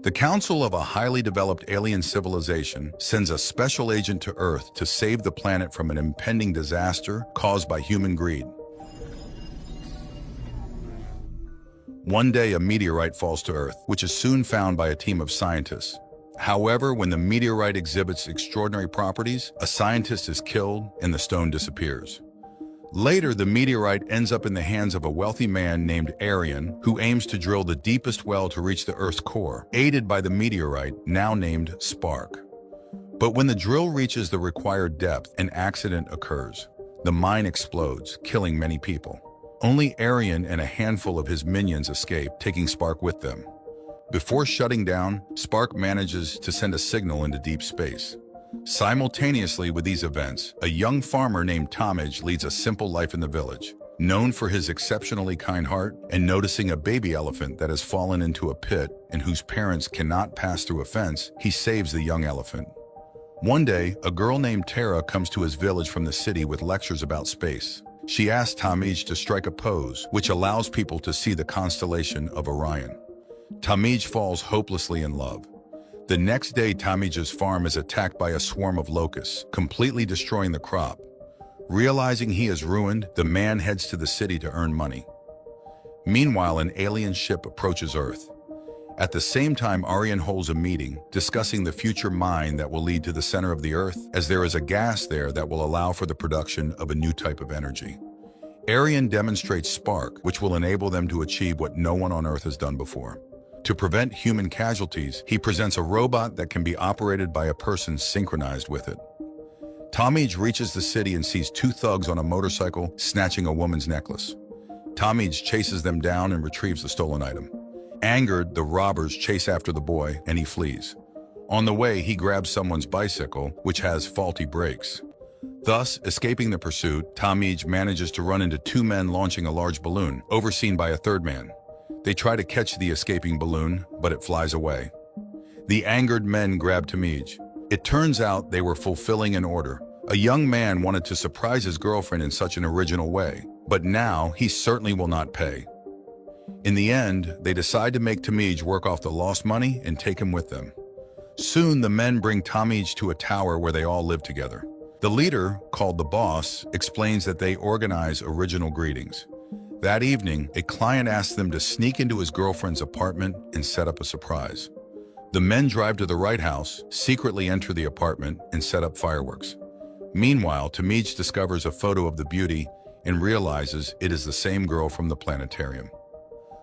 The Council of a highly developed alien civilization sends a special agent to Earth to save the planet from an impending disaster caused by human greed. One day, a meteorite falls to Earth, which is soon found by a team of scientists. However, when the meteorite exhibits extraordinary properties, a scientist is killed and the stone disappears. Later, the meteorite ends up in the hands of a wealthy man named Arian, who aims to drill the deepest well to reach the Earth's core, aided by the meteorite, now named Spark. But when the drill reaches the required depth, an accident occurs. The mine explodes, killing many people. Only Arian and a handful of his minions escape, taking Spark with them. Before shutting down, Spark manages to send a signal into deep space. Simultaneously with these events, a young farmer named Tomage leads a simple life in the village. Known for his exceptionally kind heart and noticing a baby elephant that has fallen into a pit and whose parents cannot pass through a fence, he saves the young elephant. One day, a girl named Tara comes to his village from the city with lectures about space. She asks Tomage to strike a pose, which allows people to see the constellation of Orion. Tomage falls hopelessly in love. The next day, Tomage's farm is attacked by a swarm of locusts, completely destroying the crop. Realizing he is ruined, the man heads to the city to earn money. Meanwhile, an alien ship approaches Earth. At the same time, Arian holds a meeting, discussing the future mine that will lead to the center of the Earth, as there is a gas there that will allow for the production of a new type of energy. Arian demonstrates Spark, which will enable them to achieve what no one on Earth has done before. To prevent human casualties, he presents a robot that can be operated by a person synchronized with it. Tomage reaches the city and sees two thugs on a motorcycle snatching a woman's necklace. Tomage chases them down and retrieves the stolen item. Angered, the robbers chase after the boy and he flees. On the way, he grabs someone's bicycle, which has faulty brakes. Thus, escaping the pursuit, Tomage manages to run into two men launching a large balloon, overseen by a third man. They try to catch the escaping balloon, but it flies away. The angered men grab Tomage. It turns out they were fulfilling an order. A young man wanted to surprise his girlfriend in such an original way, but now he certainly will not pay. In the end, they decide to make Tomage work off the lost money and take him with them. Soon, the men bring Tomage to a tower where they all live together. The leader, called the boss, explains that they organize original greetings. That evening, a client asks them to sneak into his girlfriend's apartment and set up a surprise. The men drive to the right house, secretly enter the apartment, and set up fireworks. Meanwhile, Tomage discovers a photo of the beauty and realizes it is the same girl from the planetarium.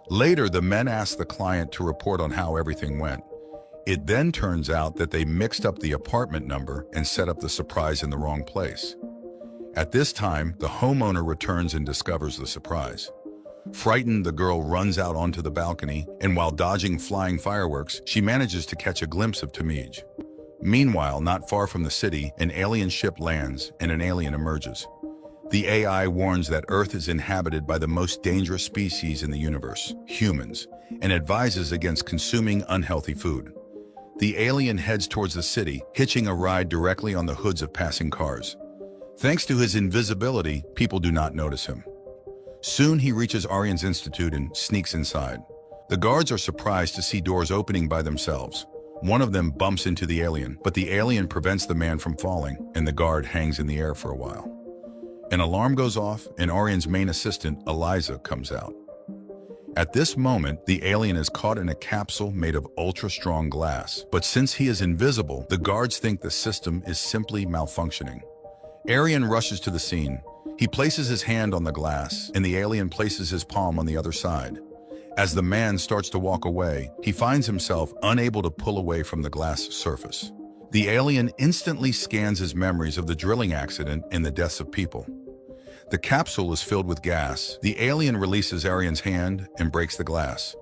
Later, the men ask the client to report on how everything went. It then turns out that they mixed up the apartment number and set up the surprise in the wrong place. At this time, the homeowner returns and discovers the surprise. Frightened, the girl runs out onto the balcony, and while dodging flying fireworks, she manages to catch a glimpse of Tomage. Meanwhile, not far from the city, an alien ship lands and an alien emerges. The AI warns that Earth is inhabited by the most dangerous species in the universe, humans, and advises against consuming unhealthy food. The alien heads towards the city, hitching a ride directly on the hoods of passing cars. Thanks to his invisibility, people do not notice him. Soon he reaches Arian's institute and sneaks inside. The guards are surprised to see doors opening by themselves. One of them bumps into the alien, but the alien prevents the man from falling, and the guard hangs in the air for a while. An alarm goes off, and Arian's main assistant, Eliza, comes out. At this moment, the alien is caught in a capsule made of ultra-strong glass, but since he is invisible, the guards think the system is simply malfunctioning. Arian rushes to the scene. He places his hand on the glass, and the alien places his palm on the other side. As the man starts to walk away, he finds himself unable to pull away from the glass surface. The alien instantly scans his memories of the drilling accident and the deaths of people. The capsule is filled with gas. The alien releases Arian's hand and breaks the glass.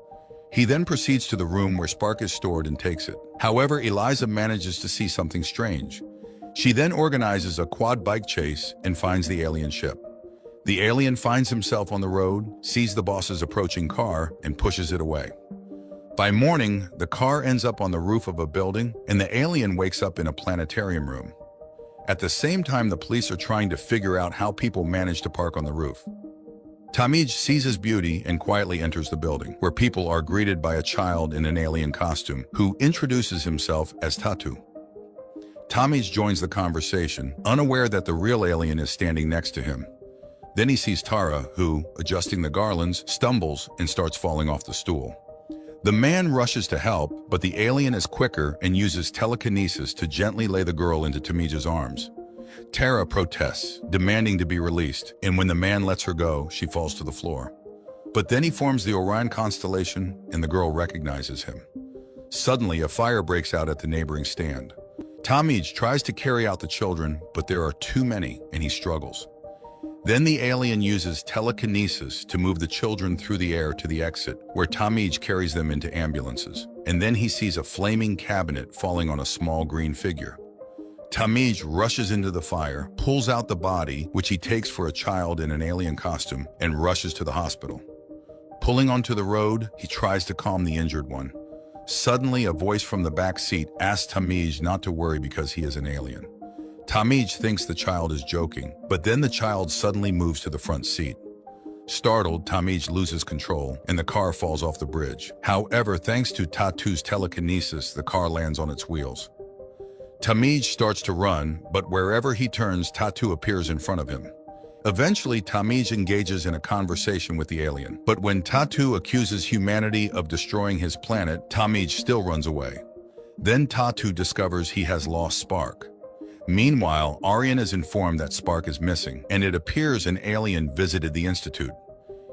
He then proceeds to the room where Spark is stored and takes it. However, Eliza manages to see something strange. She then organizes a quad bike chase and finds the alien ship. The alien finds himself on the road, sees the boss's approaching car, and pushes it away. By morning, the car ends up on the roof of a building, and the alien wakes up in a planetarium room. At the same time, the police are trying to figure out how people manage to park on the roof. Tamij sees his beauty and quietly enters the building, where people are greeted by a child in an alien costume, who introduces himself as Tatu. Tamij joins the conversation, unaware that the real alien is standing next to him. Then he sees Tara, who, adjusting the garlands, stumbles and starts falling off the stool. The man rushes to help, but the alien is quicker and uses telekinesis to gently lay the girl into Tamij's arms. Tara protests, demanding to be released, and when the man lets her go, she falls to the floor. But then he forms the Orion constellation, and the girl recognizes him. Suddenly, a fire breaks out at the neighboring stand. Tamij tries to carry out the children, but there are too many, and he struggles. Then the alien uses telekinesis to move the children through the air to the exit, where Tamij carries them into ambulances. And then he sees a flaming cabinet falling on a small green figure. Tamij rushes into the fire, pulls out the body, which he takes for a child in an alien costume, and rushes to the hospital. Pulling onto the road, he tries to calm the injured one. Suddenly, a voice from the back seat asks Tamij not to worry because he is an alien. Tamij thinks the child is joking, but then the child suddenly moves to the front seat. Startled, Tamij loses control, and the car falls off the bridge. However, thanks to Tatu's telekinesis, the car lands on its wheels. Tamij starts to run, but wherever he turns, Tatu appears in front of him. Eventually, Tamij engages in a conversation with the alien, but when Tatu accuses humanity of destroying his planet, Tamij still runs away. Then Tatu discovers he has lost Spark. Meanwhile, Aryan is informed that Spark is missing, and it appears an alien visited the Institute.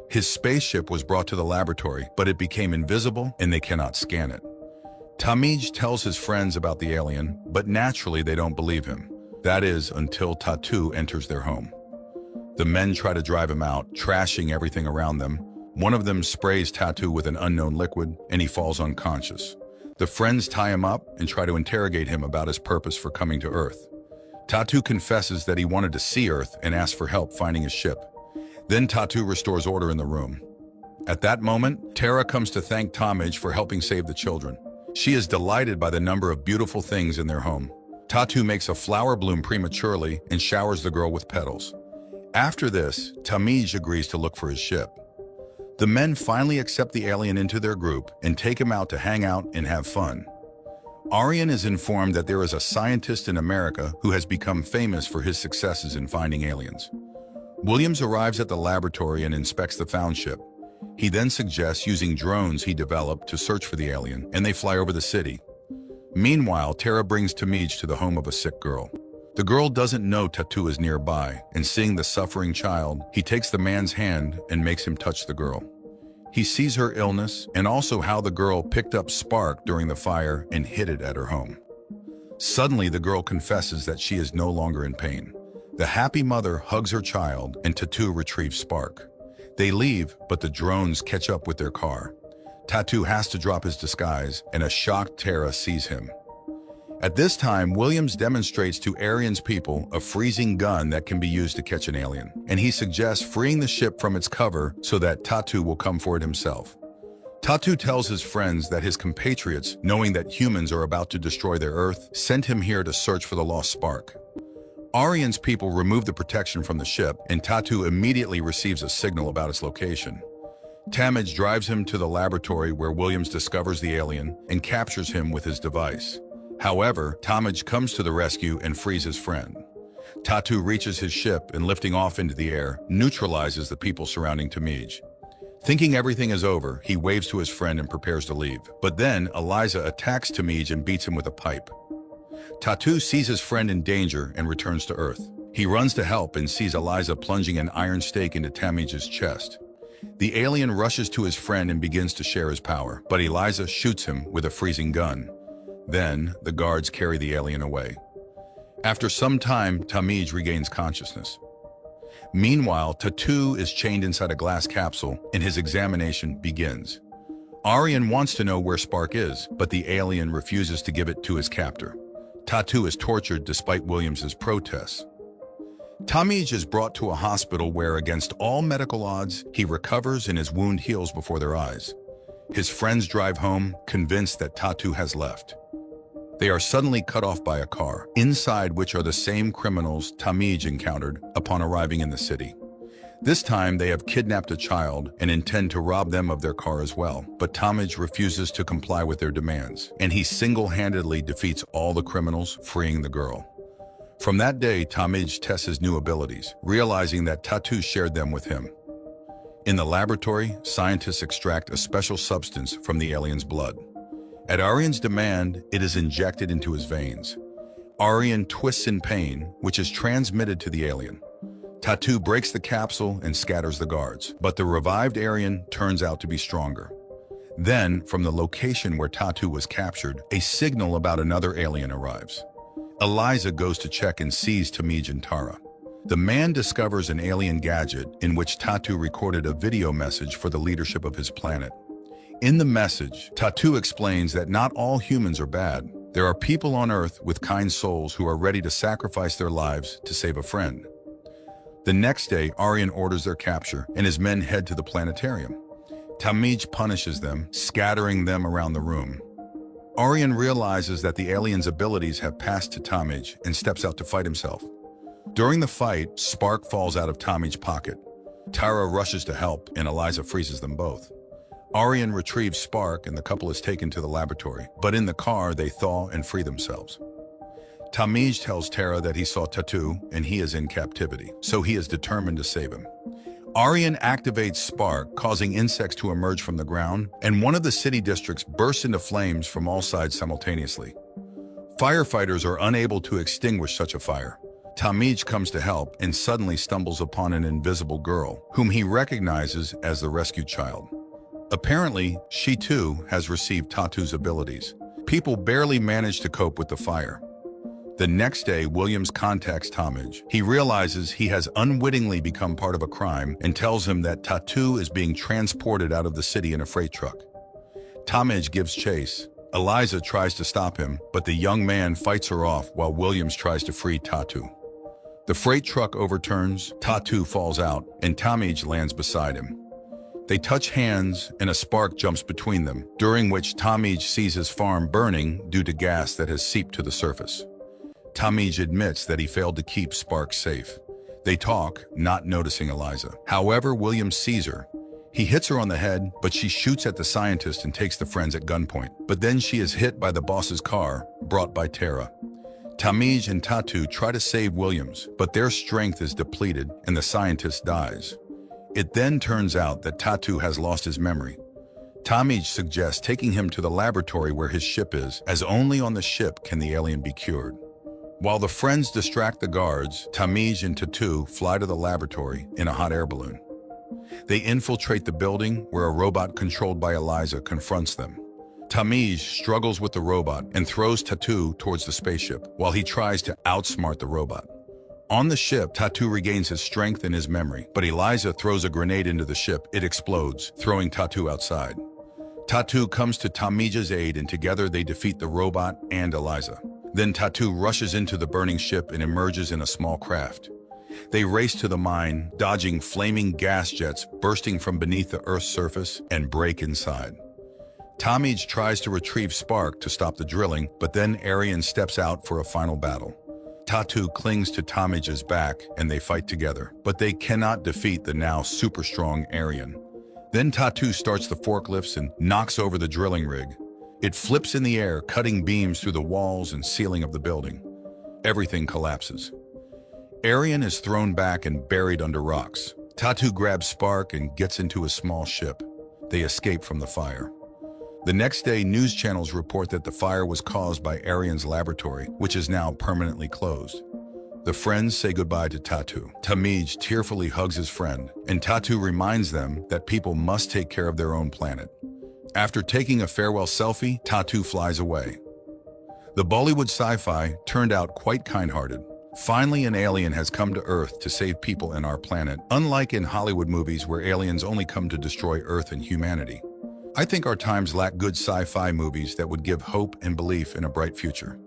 His spaceship was brought to the laboratory, but it became invisible and they cannot scan it. Tamij tells his friends about the alien, but naturally they don't believe him. That is, until Tatu enters their home. The men try to drive him out, trashing everything around them. One of them sprays Tatu with an unknown liquid, and he falls unconscious. The friends tie him up and try to interrogate him about his purpose for coming to Earth. Tatu confesses that he wanted to see Earth and asks for help finding his ship. Then Tatu restores order in the room. At that moment, Tara comes to thank Tamij for helping save the children. She is delighted by the number of beautiful things in their home. Tatu makes a flower bloom prematurely and showers the girl with petals. After this, Tamij agrees to look for his ship. The men finally accept the alien into their group and take him out to hang out and have fun. Aryan is informed that there is a scientist in America who has become famous for his successes in finding aliens. Williams arrives at the laboratory and inspects the found ship. He then suggests using drones he developed to search for the alien, and they fly over the city. Meanwhile, Tara brings Tamij to the home of a sick girl. The girl doesn't know Tatu is nearby, and seeing the suffering child, he takes the man's hand and makes him touch the girl. He sees her illness and also how the girl picked up Spark during the fire and hid it at her home. Suddenly, the girl confesses that she is no longer in pain. The happy mother hugs her child, and Tatu retrieves Spark. They leave, but the drones catch up with their car. Tatu has to drop his disguise, and a shocked Tara sees him. At this time, Williams demonstrates to Aryan's people a freezing gun that can be used to catch an alien, and he suggests freeing the ship from its cover so that Tatu will come for it himself. Tatu tells his friends that his compatriots, knowing that humans are about to destroy their Earth, sent him here to search for the lost Spark. Aryan's people remove the protection from the ship, and Tatu immediately receives a signal about its location. Tamij drives him to the laboratory where Williams discovers the alien and captures him with his device. However, Tamij comes to the rescue and frees his friend. Tatu reaches his ship and, lifting off into the air, neutralizes the people surrounding Tamij. Thinking everything is over, he waves to his friend and prepares to leave. But then, Eliza attacks Tamij and beats him with a pipe. Tatu sees his friend in danger and returns to Earth. He runs to help and sees Eliza plunging an iron stake into Tamij's chest. The alien rushes to his friend and begins to share his power, but Eliza shoots him with a freezing gun. Then, the guards carry the alien away. After some time, Tamij regains consciousness. Meanwhile, Tatu is chained inside a glass capsule, and his examination begins. Aryan wants to know where Spark is, but the alien refuses to give it to his captor. Tatu is tortured despite Williams's protests. Tamij is brought to a hospital where, against all medical odds, he recovers and his wound heals before their eyes. His friends drive home, convinced that Tatu has left. They are suddenly cut off by a car, inside which are the same criminals Tamij encountered upon arriving in the city. This time, they have kidnapped a child and intend to rob them of their car as well. But Talmadge refuses to comply with their demands, and he single-handedly defeats all the criminals, freeing the girl. From that day, Talmadge tests his new abilities, realizing that Tatu shared them with him. In the laboratory, scientists extract a special substance from the alien's blood. At Aryan's demand, it is injected into his veins. Aryan twists in pain, which is transmitted to the alien. Tatu breaks the capsule and scatters the guards, but the revived Aryan turns out to be stronger. Then, from the location where Tatu was captured, a signal about another alien arrives. Eliza goes to check and sees Talmadge and Tara. The man discovers an alien gadget in which Tatu recorded a video message for the leadership of his planet. In the message, Tatu explains that not all humans are bad. There are people on Earth with kind souls who are ready to sacrifice their lives to save a friend. The next day, Aryan orders their capture, and his men head to the planetarium. Talmadge punishes them, scattering them around the room. Aryan realizes that the alien's abilities have passed to Talmadge and steps out to fight himself. During the fight, Spark falls out of Talmadge's pocket. Tara rushes to help, and Eliza freezes them both. Aryan retrieves Spark, and the couple is taken to the laboratory, but in the car, they thaw and free themselves. Talmadge tells Tara that he saw Tatu and he is in captivity, so he is determined to save him. Aryan activates Spark, causing insects to emerge from the ground, and one of the city districts bursts into flames from all sides simultaneously. Firefighters are unable to extinguish such a fire. Talmadge comes to help and suddenly stumbles upon an invisible girl, whom he recognizes as the rescued child. Apparently, she too has received Tatu's abilities. People barely manage to cope with the fire. The next day, Williams contacts Talmadge. He realizes he has unwittingly become part of a crime and tells him that Tatu is being transported out of the city in a freight truck. Talmadge gives chase. Eliza tries to stop him, but the young man fights her off while Williams tries to free Tatu. The freight truck overturns, Tatu falls out, and Talmadge lands beside him. They touch hands, and a spark jumps between them, during which Talmadge sees his farm burning due to gas that has seeped to the surface. Talmadge admits that he failed to keep Spark safe. They talk, not noticing Eliza. However, Williams sees her. He hits her on the head, but she shoots at the scientist and takes the friends at gunpoint. But then she is hit by the boss's car, brought by Tara. Talmadge and Tatu try to save Williams, but their strength is depleted and the scientist dies. It then turns out that Tatu has lost his memory. Talmadge suggests taking him to the laboratory where his ship is, as only on the ship can the alien be cured. While the friends distract the guards, Talmadge and Tatu fly to the laboratory in a hot air balloon. They infiltrate the building where a robot controlled by Eliza confronts them. Talmadge struggles with the robot and throws Tatu towards the spaceship while he tries to outsmart the robot. On the ship, Tatu regains his strength and his memory, but Eliza throws a grenade into the ship. It explodes, throwing Tatu outside. Tatu comes to Talmadge's aid, and together they defeat the robot and Eliza. Then Tatu rushes into the burning ship and emerges in a small craft. They race to the mine, dodging flaming gas jets bursting from beneath the Earth's surface, and break inside. Talmadge tries to retrieve Spark to stop the drilling, but then Aryan steps out for a final battle. Tatu clings to Talmadge's back and they fight together, but they cannot defeat the now super strong Aryan. Then Tatu starts the forklifts and knocks over the drilling rig. It flips in the air, cutting beams through the walls and ceiling of the building. Everything collapses. Aryan is thrown back and buried under rocks. Tatu grabs Spark and gets into a small ship. They escape from the fire. The next day, news channels report that the fire was caused by Aryan's laboratory, which is now permanently closed. The friends say goodbye to Tatu. Talmadge tearfully hugs his friend, and Tatu reminds them that people must take care of their own planet. After taking a farewell selfie, Tatu flies away. The Bollywood sci-fi turned out quite kind-hearted. Finally, an alien has come to Earth to save people in our planet, unlike in Hollywood movies where aliens only come to destroy Earth and humanity. I think our times lack good sci-fi movies that would give hope and belief in a bright future.